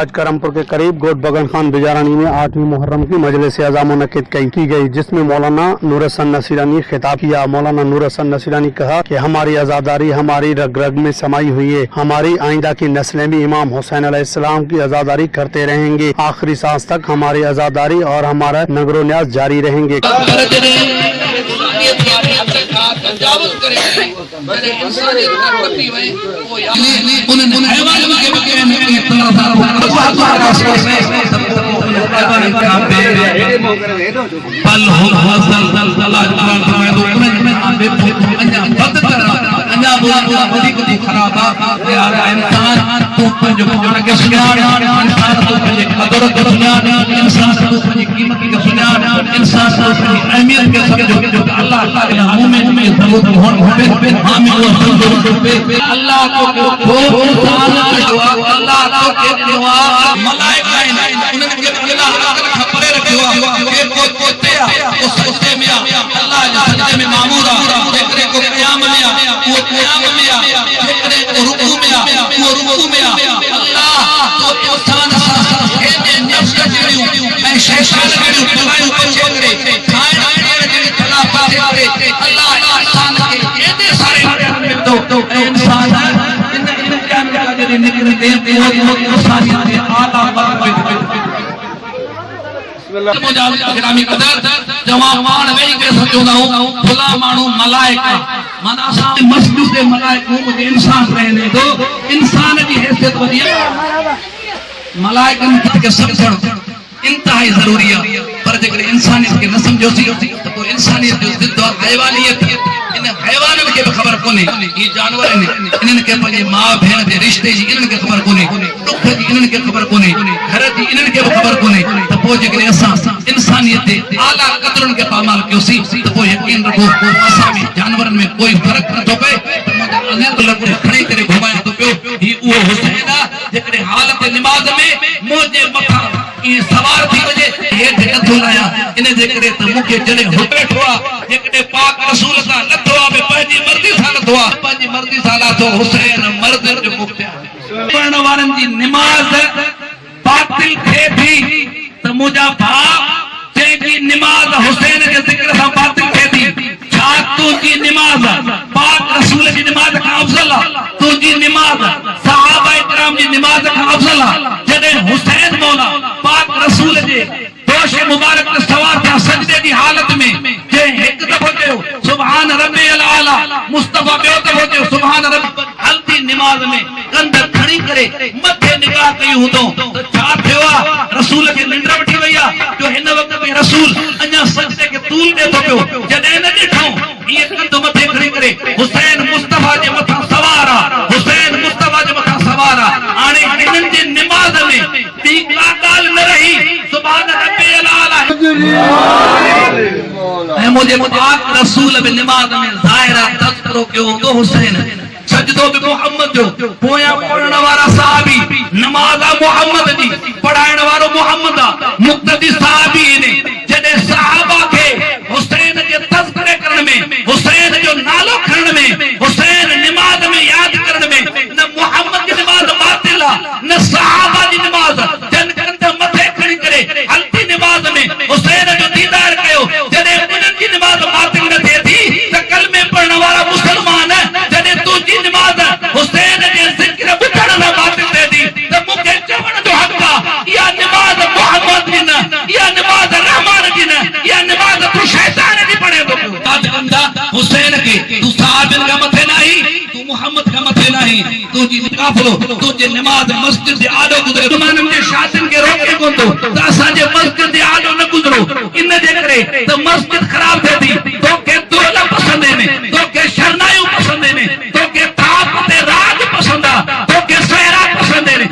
आज करमपुर के करीब गोट बगन खान बिजारानी में 8वीं मुहर्रम की मजलिस अज़ा मुनक़िद की गई, जिसमें मौलाना नूर हसन नसीरानी खिताब किया। मौलाना नूर हसन नसीरानी कहा कि हमारी आज़ादारी हमारी रग रग में समाई हुई है, हमारी आइंदा की नस्लें भी इमाम हुसैन अलैहिस्सलाम की आज़ादारी करते रहेंगे। आखिरी सांस तक हमारी आज़ादारी और हमारा नगरो न्याज जारी रहेंगे। इंतहाई जरूरी है, पर जेकर इंसानियत के न समझोसी तो कोई इंसानियत जो जिद्द और हैवानियत इन हैवानन के खबर कोने, ये जानवर ने इनन के पंजे मां भेण दे रिश्ते जी इनन के खबर कोने, दुख जी इनन के खबर कोने, घर जी इनन के खबर कोने। तो पो जेकर असा इंसानियत दे आला कदरन के पामाल क्योसी तो पो यकीन रखो असा में जानवरन में कोई फर्क न तो पे। तो मुझे अनेक लग खड़ी करे घुमाया तो पियो ही वो हुसैन जेकर हालत नमाज में मोजे मथा ये सवार थी वजे ये नथो लाया इने जेकरे त मुखे जने हुबेठवा जेकरे पाक रसूल सा नथवा में पंजी मर्जी सा नथवा पंजी मर्जी सा ला तो हुसैन मर्द जो मुक्तिया पढ़न वारन जी नमाज बातिल थे भी त मुजा भा जे की नमाज हुसैन के जिक्र सा बातिल थे थी। छा तू की नमाज पाक रसूल की नमाज का अफजल तू जी नमाज सहाबा इकराम की नमाज का अफजल जने हुसैन मौला पाक रसूल जे दोष मुबारक ने सवार था सजदे की हालत में जे एक दफो कयो सुभान रब्बियल आला मुस्तफा बेओ दफो कयो सुभान रब्ब हल्दी नमाज में कंध खड़ी करे मथे निगाह कई हुदो तो छा थयो रसूल के निंद्र वठी वया जो हिन वक्त में रसूल अन्या सजदे के तूल दे तो कयो जने न दिठो ये कंध मथे खड़ी करे हुसैन मुस्तफा जे मथा सवारा हुसैन मुस्तफा जे मथा सवारा आने हिनन जे नमाज में ती काल न रही सुभान रब्बियल आला है मुझे पाक रसूल में नमाज में ज़ाहिरा तज़किरो क्यों हुंदो हुसैन सजदो बि मोहम्मद जो पोया पढ़ण वारा सहाबी नमाज मोहम्मद जी पढ़ाइण वारो मोहम्मद मुक्तदी सहाबी ने जने सहाबा के हुसैन के तज़किरे करण में हुसैन जो नालो खरण में हुसैन नमाज में याद करण में न मोहम्मद की नमाज बातिल न सहाबा की नमाज जन कंध मथे खड़ी करे हल्दी नमाज में हुसैन जो दीदार कयो जने उनन की नमाज बातिल न थे थी त कलमे पढ़ण वाला मुसलमान जने तू जी नमाज हुसैन के जिक्र बुधण न बातिल थे थी त मुके चवण जो हक या नमाज मोहम्मद की न या नमाज रहमान की न या नमाज तू शैतान की पढ़े तो याद कंदा हुसैन के तू साहबिन का मथे नहीं तू मोहम्मद का मथे नहीं तू जी काफलो तू जे नमाज मस्जिद दे आडो गुजरे तुमानन जे शासन के रोके कोन तो असा जे मस्जिद दे आडो न गुजरो इन जे करे तो मस्जिद खराब थे थी तो के दोला पसंद ने तो के शरनायु पसंद ने तो के ताप ते राज पसंद तो के सहरा पसंद ने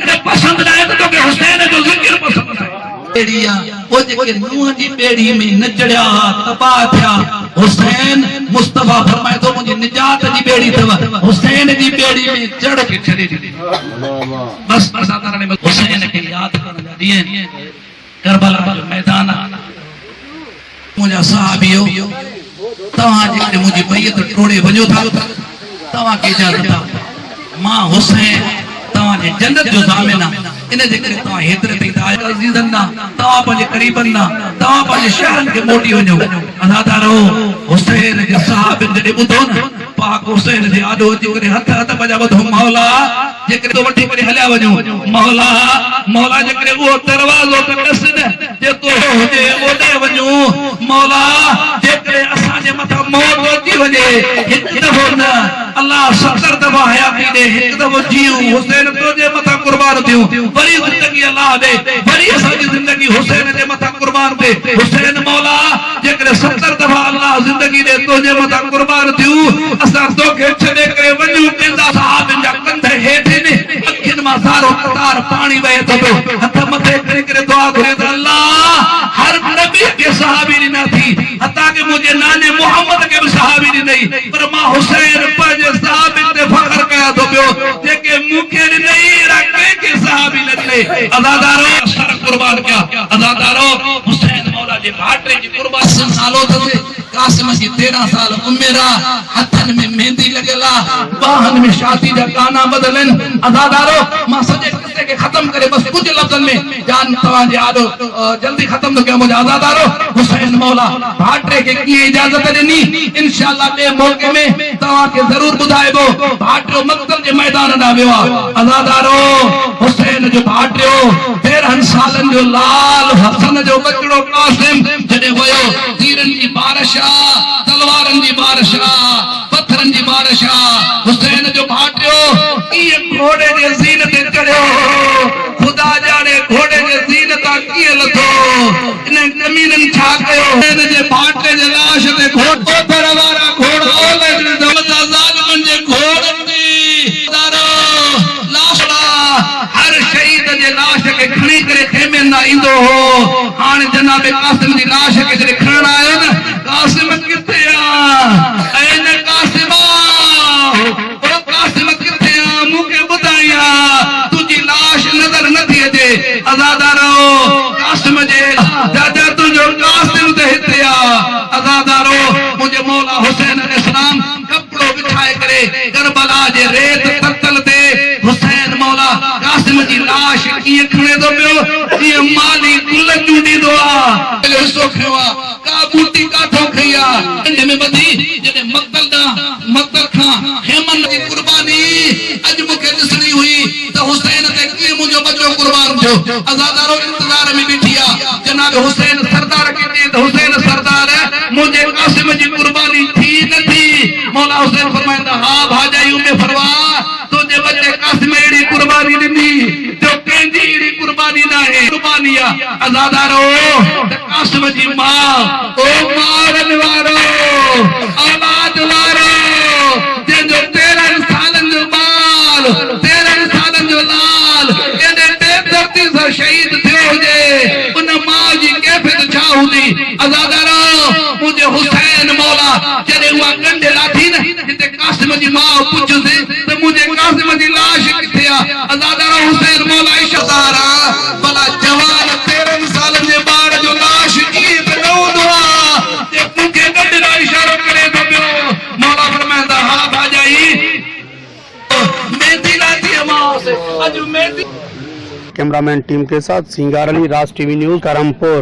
जे पसंद ना तो के हुसैन जो जिक्र पसंद है बेड़िया ओ जे नूह जी बेड़ी में न चढ़या तबा थया हुसैन मुस्तफा फरमाए तो मुझे निजात जी बेड़ी थवा हुसैन जी बेड़ी में चढ़ के छड़े दी बस साधारण में हुसैन के याद करन दिए करबला जो मैदान मुझा सहाबियो तवा जे मुझे मैयत टोड़े वजो था तवा के इजाजत मां हुसैन तवा जे जन्नत जो जामिना इन जे करे तव्हां हेतिरे ताईं त आया अज़ीज़न ना तव्हां पंहिंजे क़रीबनि ना तव्हां पंहिंजे शहरनि खे मोटी वञो अदादारो हुसैन जे सहाबनि जॾहिं ॿुधो न पाक हुसैन जे आॾो अची करे हथ पंहिंजा ॿधो मौला जेकॾहिं तो वठी करे हलिया वञो मौला मौला जेकॾहिं उहो दरवाज़ो त ॾस न जेको हुजे ओॾे वञो मौला जेकॾहिं असांजे मथां मौत अची वञे हिकु दफ़ो न अल्लाह 70 दफ़ा हयाती ॾे हिकु दफ़ो जीऊं हुसैन तुंहिंजे मथां कुर्बान थियूं वरी ज़िंदगी अल्लाह ॾे वरी असांजी ज़िंदगी हुसैन जे मथां कुर्बान थिए हुसैन मौला जेकॾहिं 70 दफ़ा अल्लाह ज़िंदगी ॾे तुंहिंजे मथां कुर्बान थियूं असां तोखे छॾे करे वञूं पंहिंजा सहाबनि जा कंध हेठि अखियुनि मां सारो कतार पाणी वहे थो पियो हथ मथे करे करे दुआ घुरे त अल्लाह हर नबी खे सहाबी ॾिना थी हता कि मुंहिंजे नाने मोहम्मद खे बि सहाबी ॾिनई पर मां हुसैन पंहिंजे सहाबनि ते फ़ख्र कयां थो पियो जेके मूंखे ॾिनई अहिड़ा कंहिंखे सहाबी न ॾिनई अज़ादारो सर कुर्बान कया अज़ादारो हुसैन मौला जे भाटे जी कुर्बान नालो अथसि कासिम जी 13 साल उमिरि आहे हथनि में मेहंदी लॻियल आहे बाहनि में शादी जा गाना बदलनि अज़ादारो मां सॼे किस्से खे ख़त्म करे बस कुझु लफ़्ज़नि में जान तव्हांजे आॾो जल्दी ख़त्म थो कयां मुंहिंजा अज़ादारो हुसैन मौला भाटे खे कीअं इजाज़त ॾिनी इंशाअल्लाह ॿिए मौक़े में तव्हांखे ज़रूर ॿुधाइबो भाटियो मक़तल जे मैदान ॾांहुं वियो आहे अज़ादारो हुसैन जो भाटियो 13 सालनि जो लाल हसन जो बचड़ो कासिम जॾहिं वियो तीरनि जी बारिश तलवारनि जी बारिश पत्थरनि जी बारिश हुसैन जो भाटियो कीअं घोड़े जे ज़ीन ते चढ़ियो खुदा ॼाणे घोड़े जे ज़ीन तां कीअं लथो इन ज़मीननि छा कयो हुसैन जे भाटे जे लाश ते घोड़ो वारा घोड़ा ओले दौलत ज़ालिमनि जे घोड़नि ते लाश हर शहीद जे लाश खे खणी करे खेमे न ईंदो हो हाणे जनाब कासिम जी लाश खे जॾहिं खणण आयो न कासिम किथे ऐं न कासिमा ओ कासिम किथे मूंखे ॿुधाया तुंहिंजी लाश नज़र नथी अचे अज़ादारो कासिम जे दादा तुंहिंजो कासिम त हिते आहे अज़ादारो मुंहिंजे मौला हुसैन अलैहिस्सलाम कपिड़ो विछाए करे करबला जे रेत ततल ते हुसैन मौला कासिम जी लाश कीअं खणे थो पियो जीअं माली गुल चूंडींदो आहे हिसो खयो आहे का बूटी काथो खई आहे इन में ॿधी जॾहिं मक़तल खां हेमन जी कुर्बानी अॼु मूंखे ॾिसणी हुई त हुसैन ते कीअं मुंहिंजो बचो कुर्बान थियो अज़ादारो इंतज़ार में बीठी आहे जनाब हुसैन सरदार खे चई त हुसैन सरदार मुंहिंजे कासिम जी कुर्बानी थी न थी मौला हुसैन फरमाईंदा हा भाॼाई उमे फरवा तुंहिंजे बचे कासिम अहिड़ी कुर्बानी ॾिनी जो कंहिंजी अहिड़ी कुर्बानी न आहे कुर्बानी आहे अज़ादारो त कासिम जी मां ओ मारन वारो औलाद वारो जंहिंजो 13 सालनि जो बाल 13 सालनि जो लाल एॾे बेदर्दी सां शहीद थियो हुजे उन मां जी कैफ़ियत छा हूंदी अज़ादारो मुंहिंजे हुसैन मौला जॾहिं उहा कंडे लाथी न हिते कासिम जी मां पुछियोसि त मुंहिंजे कासिम जी लाश किथे आहे अज़ादारो हुसैन मौला इशारा भला जवान 13 सालनि जे ॿार जो लाश कीअं त न हूंदो आहे जे मूंखे गॾु लाइ इशारो करे थो पियो मौला फरमाईंदा हा भाॼाई मेहंदी लाथी मां अॼु मेहंदी कैमरामैन टीम के साथ सिंगार अली, राज टीवी न्यूज, करमपुर।